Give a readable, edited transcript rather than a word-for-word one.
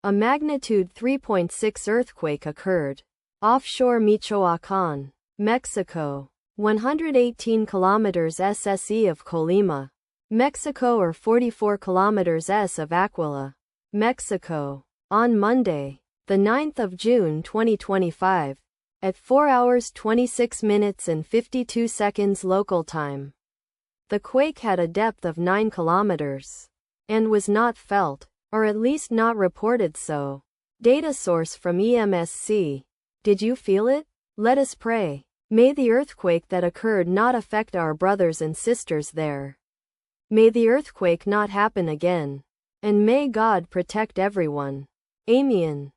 A magnitude 3.6 earthquake occurred offshore Michoacan, Mexico, 118 kilometers SSE of Colima, Mexico, or 44 kilometers S of Aquila, Mexico, on Monday, the 9th of June 2025, at 4 hours 26 minutes and 52 seconds local time. The quake had a depth of 9 kilometers and was not felt, or at least not reported so. Data source from EMSC. Did you feel it? Let us pray. May the earthquake that occurred not affect our brothers and sisters there. May the earthquake not happen again. And may God protect everyone. Amen.